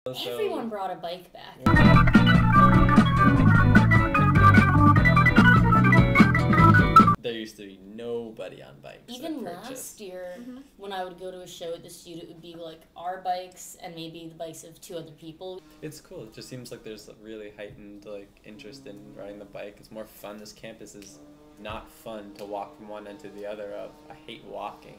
Everyone brought a bike back. There used to be nobody on bikes. Even last year, when I would go to a show at the studio, it would be like our bikes and maybe the bikes of 2 other people. It's cool. It just seems like there's a really heightened interest in riding the bike. It's more fun. This campus is not fun to walk from one end to the other of. I hate walking.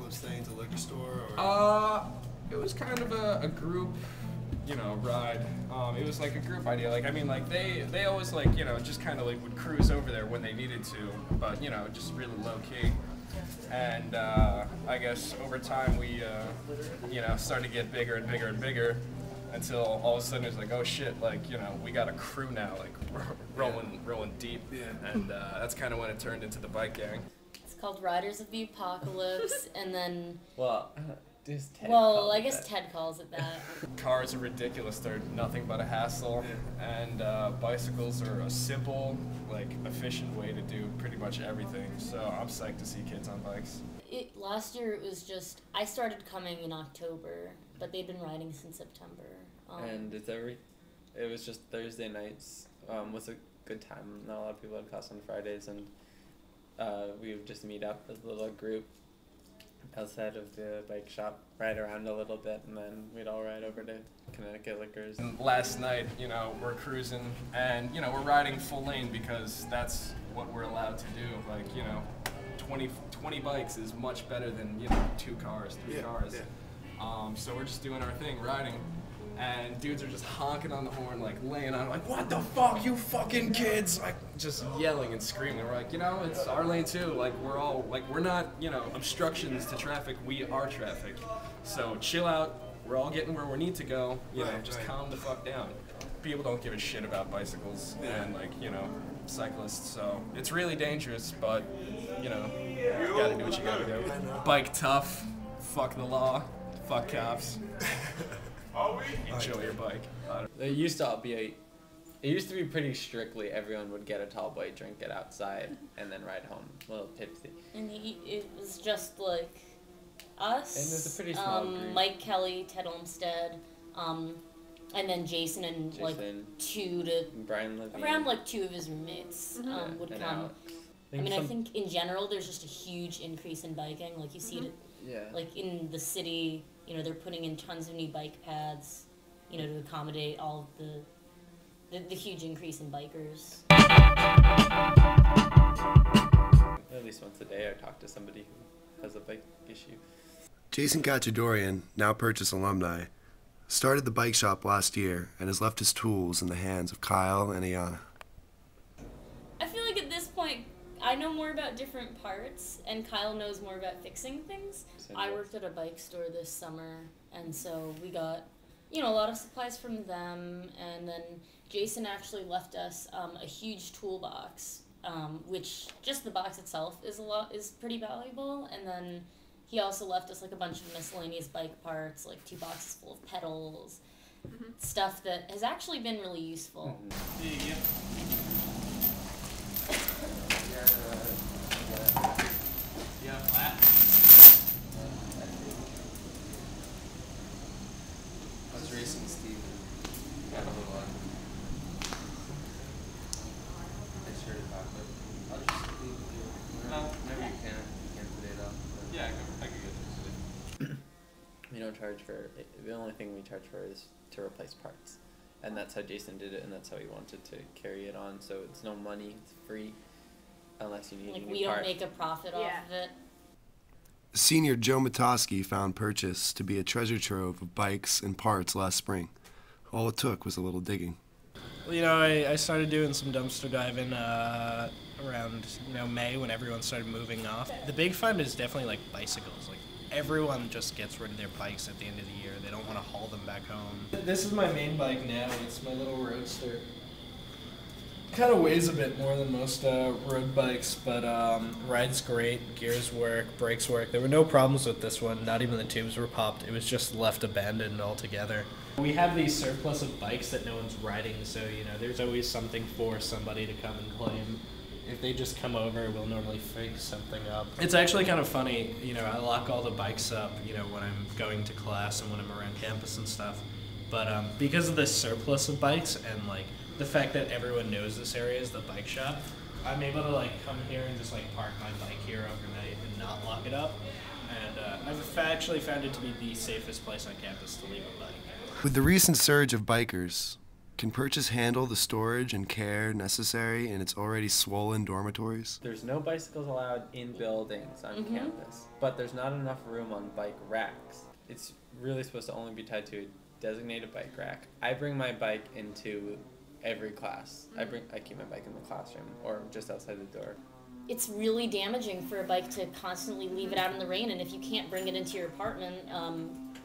Thing to liquor store, or? It was kind of a group, ride. It was like a group idea. Like, I mean, like they always just kind of would cruise over there when they needed to, but just really low key. And I guess over time we, started to get bigger and bigger and bigger, until all of a sudden it's like, oh shit, we got a crew now, rolling deep. Yeah. And that's kind of when it turned into the bike gang. Called Riders of the Apocalypse, and then I guess Ted calls it that. Cars are ridiculous. They're nothing but a hassle, and bicycles are a simple, efficient way to do pretty much everything. So I'm psyched to see kids on bikes. Last year it was just, I started coming in October, but they'd been riding since September. And it was just Thursday nights was a good time. Not a lot of people had class on Fridays, and we would just meet up as a little group outside of the bike shop, ride around a little bit, and then we'd all ride over to Connecticut Liquors. And last night, we're cruising, and, we're riding full lane because that's what we're allowed to do. 20 bikes is much better than, 2 cars, 3 cars. Yeah. So we're just doing our thing, riding. And dudes are just honking on the horn, laying on, what the fuck, you fucking kids? Just yelling and screaming. We're like, it's our lane too. We're all, we're not, obstructions to traffic. We are traffic. So chill out. We're all getting where we need to go. Just calm the fuck down. People don't give a shit about bicycles and, cyclists. So it's really dangerous, but, you gotta do what you gotta do. Bike tough. Fuck the law. Fuck cops. Enjoy your bike. It used to be pretty strictly everyone would get a tall boy, drink it outside, and then ride home a little tipsy. And it was just us, and it was a pretty small group. Mike Kelly, Ted Olmsted, and then Jason and Brian Levine. around 2 of his roommates would come. Alex. I think in general there's just a huge increase in biking. You see it, in the city. They're putting in tons of new bike paths, to accommodate all of the huge increase in bikers. At least once a day I talk to somebody who has a bike issue. Jason Cacciadorian, now Purchase alumni, started the bike shop last year and has left his tools in the hands of Kyle and Ayana. I feel like at this point, I know more about different parts, and Kyle knows more about fixing things. I worked at a bike store this summer, and so we got, a lot of supplies from them, and then Jason actually left us a huge toolbox, which just the box itself is pretty valuable, and then he also left us a bunch of miscellaneous bike parts, 2 boxes full of pedals, stuff that has actually been really useful. I was racing Steve and got a little I started back, but I'll just leave with you. No, maybe you can. You can today though. But. Yeah, I could get this today. We don't charge for, the only thing we charge for is to replace parts. And that's how Jason did it, and that's how he wanted to carry it on. So it's no money, it's free, unless you need a new we part. don't make a profit off of it. Senior Joe Matoski found Purchase to be a treasure trove of bikes and parts last spring. All it took was a little digging. Well, I started doing some dumpster diving around, May when everyone started moving off. The big fun is definitely bicycles. Everyone just gets rid of their bikes at the end of the year. They don't want to haul them back home. This is my main bike now. It's my little Roadster. Kind of weighs a bit more than most road bikes, but rides great, gears work, brakes work. There were no problems with this one, not even the tubes were popped. It was just left abandoned altogether. We have these surplus of bikes that no one's riding, so there's always something for somebody to come and claim. If they just come over, we'll normally fix something up. It's actually kind of funny, I lock all the bikes up, when I'm going to class and when I'm around campus and stuff. But because of this surplus of bikes and the fact that everyone knows this area is the bike shop, I'm able to come here and just park my bike here overnight and not lock it up. And I've actually found it to be the safest place on campus to leave a bike. With the recent surge of bikers, can Purchase handle the storage and care necessary in its already swollen dormitories? There's no bicycles allowed in buildings on campus, but there's not enough room on bike racks. It's really supposed to only be tied to a designated bike rack. I bring my bike into every class. I keep my bike in the classroom or just outside the door. It's really damaging for a bike to constantly leave it out in the rain, and if you can't bring it into your apartment,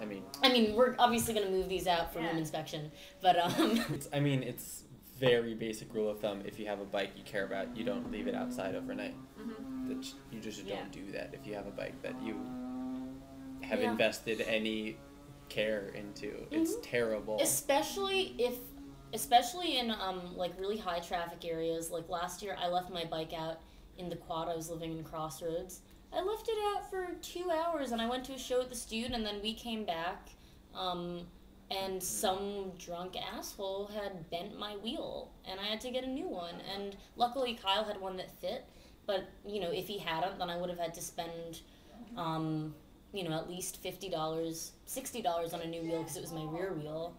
I mean, we're obviously going to move these out for room inspection, but it's very basic rule of thumb. If you have a bike you care about, you don't leave it outside overnight. That you just don't do that. If you have a bike that you have invested any care into, it's terrible. Especially in really high traffic areas. Like last year, I left my bike out in the quad. I was living in Crossroads. I left it out for 2 hours, and I went to a show at the Stude, and then we came back, and some drunk asshole had bent my wheel, and I had to get a new one. And luckily, Kyle had one that fit, but if he hadn't, then I would have had to spend, at least $50, $60 on a new wheel because it was my rear wheel.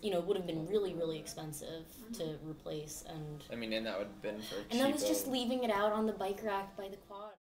It would have been really, really expensive to replace, and that would have been for cheapo. And that was just leaving it out on the bike rack by the quad.